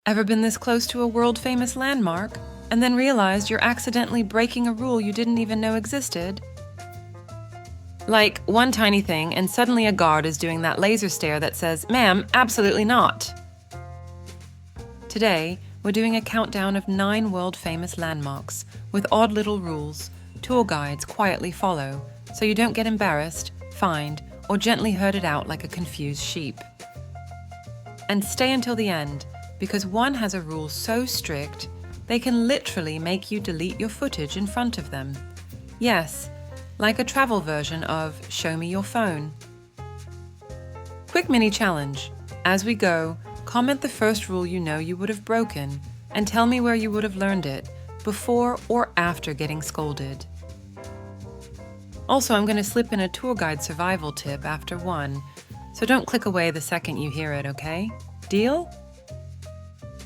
Ever been this close to a world-famous landmark and then realized you're accidentally breaking a rule you didn't even know existed? Like one tiny thing and suddenly a guard is doing that laser stare that says, "Ma'am, absolutely not." Today, we're doing a countdown of 9 world-famous landmarks with odd little rules tour guides quietly follow so you don't get embarrassed, fined, or gently herded out like a confused sheep. And stay until the end, because one has a rule so strict, they can literally make you delete your footage in front of them. Yes, like a travel version of Show Me Your Phone. Quick mini challenge. As we go, comment the first rule you know you would have broken and tell me where you would have learned it, before or after getting scolded. Also, I'm going to slip in a tour guide survival tip after one, so don't click away the second you hear it, okay? Deal?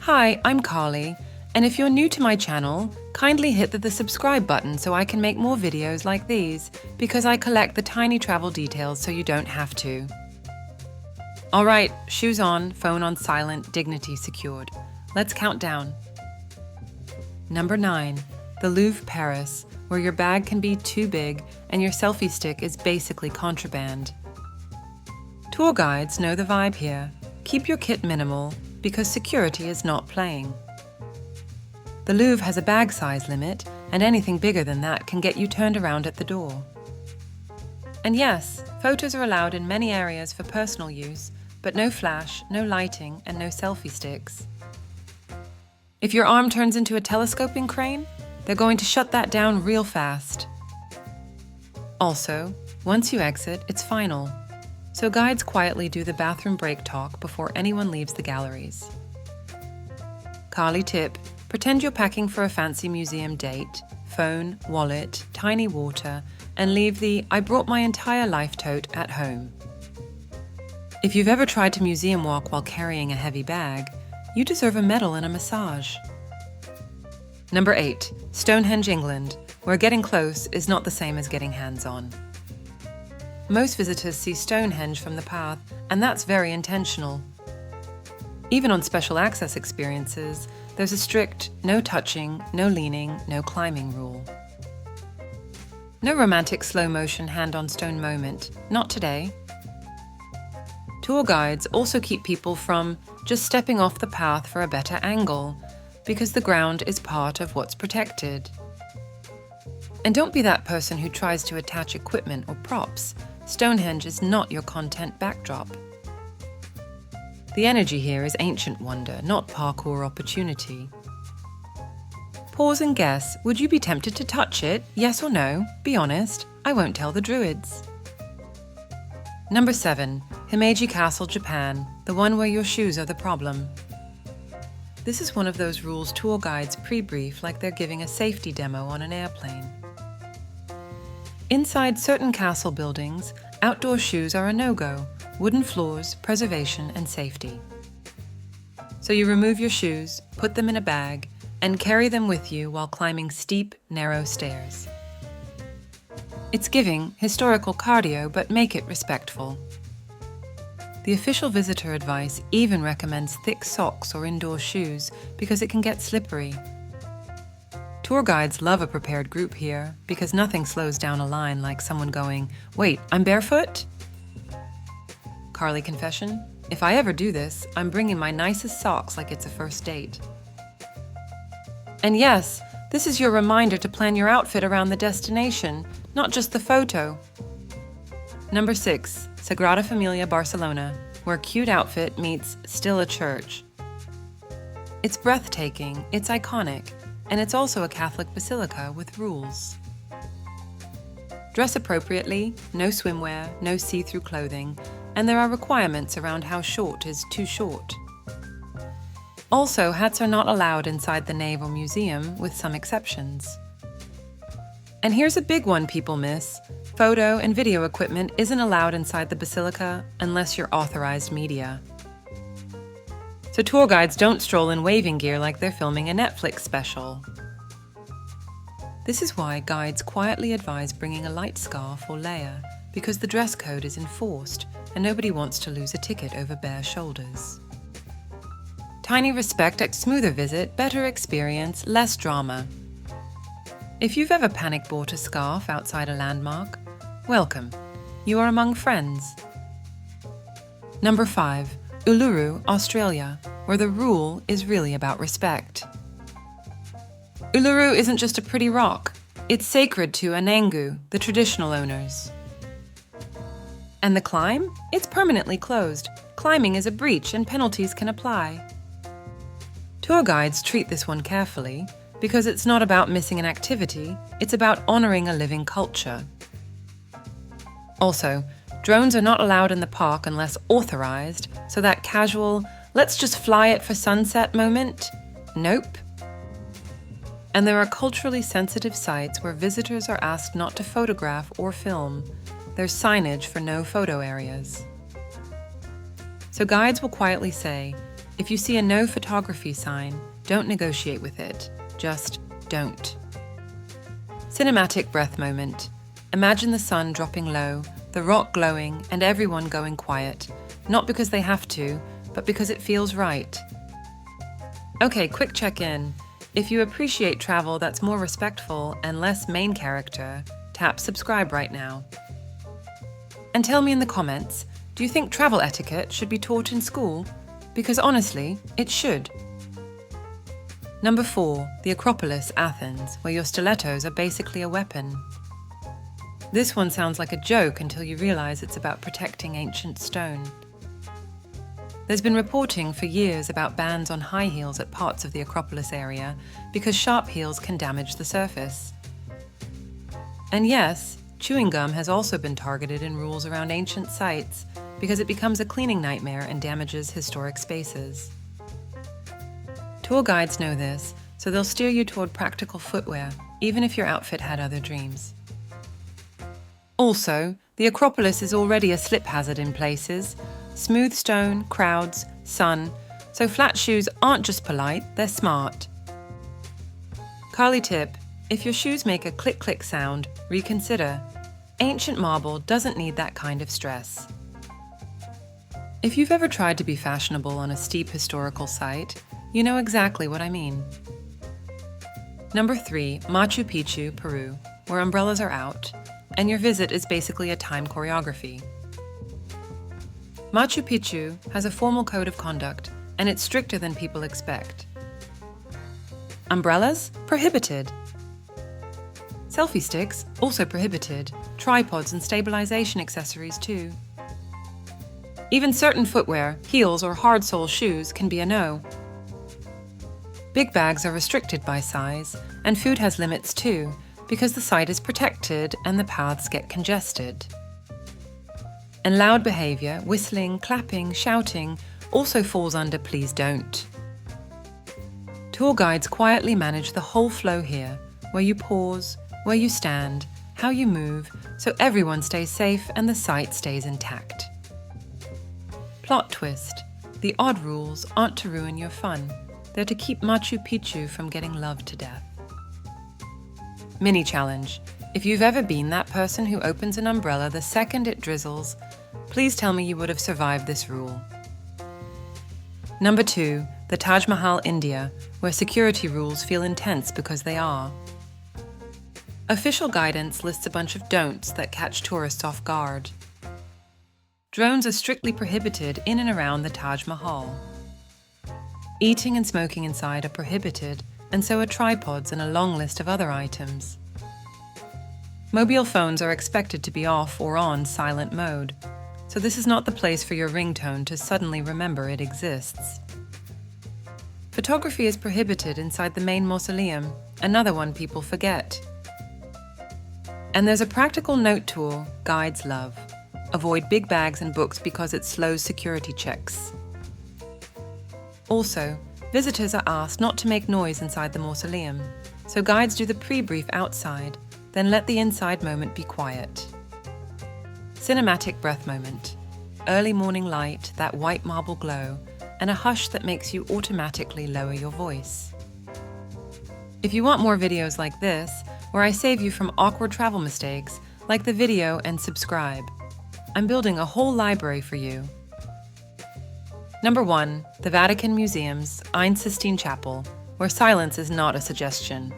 Hi, I'm Carley, and if you're new to my channel, kindly hit the subscribe button so I can make more videos like these, because I collect the tiny travel details so you don't have to. All right, shoes on, phone on silent, dignity secured. Let's count down. Number 9, the Louvre, Paris, where your bag can be too big and your selfie stick is basically contraband. Tour guides know the vibe here. Keep your kit minimal, because security is not playing. The Louvre has a bag size limit, and anything bigger than that can get you turned around at the door. And yes, photos are allowed in many areas for personal use, but no flash, no lighting, and no selfie sticks. If your arm turns into a telescoping crane, they're going to shut that down real fast. Also, once you exit, it's final. So guides quietly do the bathroom break talk before anyone leaves the galleries. Carly tip, pretend you're packing for a fancy museum date, phone, wallet, tiny water, and leave the "I brought my entire life" tote at home. If you've ever tried to museum walk while carrying a heavy bag, you deserve a medal and a massage. Number 8, Stonehenge, England, where getting close is not the same as getting hands-on. Most visitors see Stonehenge from the path, and that's very intentional. Even on special access experiences, there's a strict no touching, no leaning, no climbing rule. No romantic slow-motion hand-on-stone moment, not today. Tour guides also keep people from just stepping off the path for a better angle, because the ground is part of what's protected. And don't be that person who tries to attach equipment or props. Stonehenge is not your content backdrop. The energy here is ancient wonder, not parkour opportunity. Pause and guess, would you be tempted to touch it? Yes or no? Be honest, I won't tell the Druids. Number 7, Himeji Castle, Japan, the one where your shoes are the problem. This is one of those rules tour guides pre-brief like they're giving a safety demo on an airplane. Inside certain castle buildings, outdoor shoes are a no-go, wooden floors, preservation, and safety. So you remove your shoes, put them in a bag, and carry them with you while climbing steep, narrow stairs. It's giving historical cardio, but make it respectful. The official visitor advice even recommends thick socks or indoor shoes because it can get slippery. Tour guides love a prepared group here because nothing slows down a line like someone going, "Wait, I'm barefoot?" Carly confession, if I ever do this, I'm bringing my nicest socks like it's a first date. And yes, this is your reminder to plan your outfit around the destination, not just the photo. Number 6, Sagrada Família, Barcelona, where cute outfit meets still a church. It's breathtaking, it's iconic, and it's also a Catholic basilica with rules. Dress appropriately, no swimwear, no see-through clothing, and there are requirements around how short is too short. Also, hats are not allowed inside the nave or museum, with some exceptions. And here's a big one people miss. Photo and video equipment isn't allowed inside the basilica unless you're authorized media. So tour guides don't stroll in waving gear like they're filming a Netflix special. This is why guides quietly advise bringing a light scarf or layer, because the dress code is enforced and nobody wants to lose a ticket over bare shoulders. Tiny respect at smoother visit, better experience, less drama. If you've ever panic bought a scarf outside a landmark, welcome. You are among friends. Number 5. Uluru, Australia, where the rule is really about respect. Uluru isn't just a pretty rock. It's sacred to Anangu, the traditional owners. And the climb? It's permanently closed. Climbing is a breach and penalties can apply. Tour guides treat this one carefully because it's not about missing an activity, it's about honoring a living culture. Also, drones are not allowed in the park unless authorized, so that casual, let's just fly it for sunset moment? Nope. And there are culturally sensitive sites where visitors are asked not to photograph or film. There's signage for no photo areas. So guides will quietly say, if you see a no photography sign, don't negotiate with it. Just don't. Cinematic breath moment. Imagine the sun dropping low, the rock glowing, and everyone going quiet. Not because they have to, but because it feels right. Okay, quick check-in. If you appreciate travel that's more respectful and less main character, tap subscribe right now. And tell me in the comments, do you think travel etiquette should be taught in school? Because honestly, it should. Number 4, the Acropolis, Athens, where your stilettos are basically a weapon. This one sounds like a joke until you realize it's about protecting ancient stone. There's been reporting for years about bans on high heels at parts of the Acropolis area because sharp heels can damage the surface. And yes, chewing gum has also been targeted in rules around ancient sites because it becomes a cleaning nightmare and damages historic spaces. Tour guides know this, so they'll steer you toward practical footwear, even if your outfit had other dreams. Also, the Acropolis is already a slip hazard in places. Smooth stone, crowds, sun, so flat shoes aren't just polite, they're smart. Carley tip, if your shoes make a click-click sound, reconsider. Ancient marble doesn't need that kind of stress. If you've ever tried to be fashionable on a steep historical site, you know exactly what I mean. Number 3, Machu Picchu, Peru, where umbrellas are out, and your visit is basically a time choreography. Machu Picchu has a formal code of conduct, and it's stricter than people expect. Umbrellas? Prohibited. Selfie sticks? Also prohibited. Tripods and stabilization accessories too. Even certain footwear, heels or hard sole shoes can be a no. Big bags are restricted by size, and food has limits too, because the site is protected and the paths get congested. And loud behavior, whistling, clapping, shouting, also falls under please don't. Tour guides quietly manage the whole flow here, where you pause, where you stand, how you move, so everyone stays safe and the site stays intact. Plot twist. The odd rules aren't to ruin your fun. They're to keep Machu Picchu from getting loved to death. Mini challenge. If you've ever been that person who opens an umbrella the second it drizzles, please tell me you would have survived this rule. Number 2, the Taj Mahal, India, where security rules feel intense because they are. Official guidance lists a bunch of don'ts that catch tourists off guard. Drones are strictly prohibited in and around the Taj Mahal. Eating and smoking inside are prohibited, and so are tripods and a long list of other items. Mobile phones are expected to be off or on silent mode, so this is not the place for your ringtone to suddenly remember it exists. Photography is prohibited inside the main mausoleum, another one people forget. And there's a practical note tool guides love. Avoid big bags and books because it slows security checks. Also, visitors are asked not to make noise inside the mausoleum, so guides do the pre-brief outside, then let the inside moment be quiet. Cinematic breath moment. Early morning light, that white marble glow, and a hush that makes you automatically lower your voice. If you want more videos like this, where I save you from awkward travel mistakes, like the video and subscribe. I'm building a whole library for you. Number 1, the Vatican Museums Sistine Chapel, where silence is not a suggestion.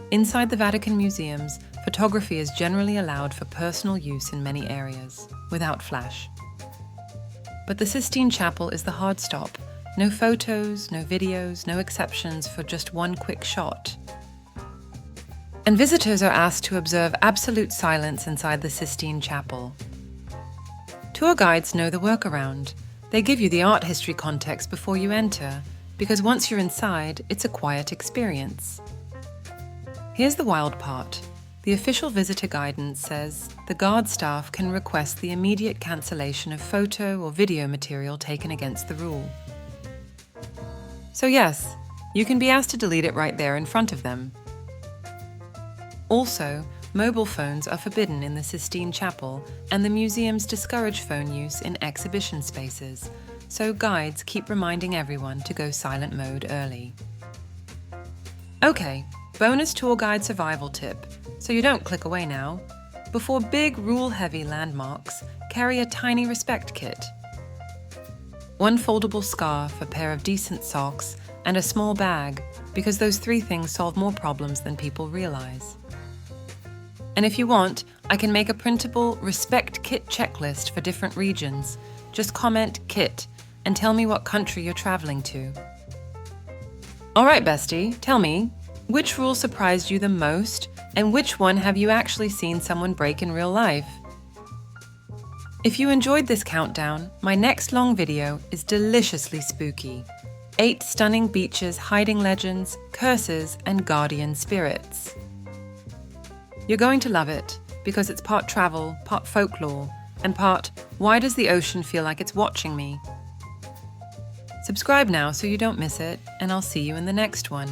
Inside the Vatican Museums, photography is generally allowed for personal use in many areas, without flash. But the Sistine Chapel is the hard stop. No photos, no videos, no exceptions for just one quick shot. And visitors are asked to observe absolute silence inside the Sistine Chapel. Tour guides know the workaround. They give you the art history context before you enter, because once you're inside, it's a quiet experience. Here's the wild part. The official visitor guidance says the guard staff can request the immediate cancellation of photo or video material taken against the rule. So yes, you can be asked to delete it right there in front of them. Also, mobile phones are forbidden in the Sistine Chapel, and the museums discourage phone use in exhibition spaces, so guides keep reminding everyone to go silent mode early. Okay, bonus tour guide survival tip, so you don't click away now. Before big rule-heavy landmarks, carry a tiny respect kit. One foldable scarf, a pair of decent socks, and a small bag, because those 3 things solve more problems than people realize. And if you want, I can make a printable respect kit checklist for different regions. Just comment kit and tell me what country you're traveling to. All right, bestie, tell me, which rule surprised you the most, and which one have you actually seen someone break in real life? If you enjoyed this countdown, my next long video is deliciously spooky. 8 stunning beaches hiding legends, curses, and guardian spirits. You're going to love it, because it's part travel, part folklore, and part, why does the ocean feel like it's watching me? Subscribe now so you don't miss it, and I'll see you in the next one.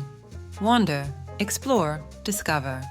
Wander, explore, discover.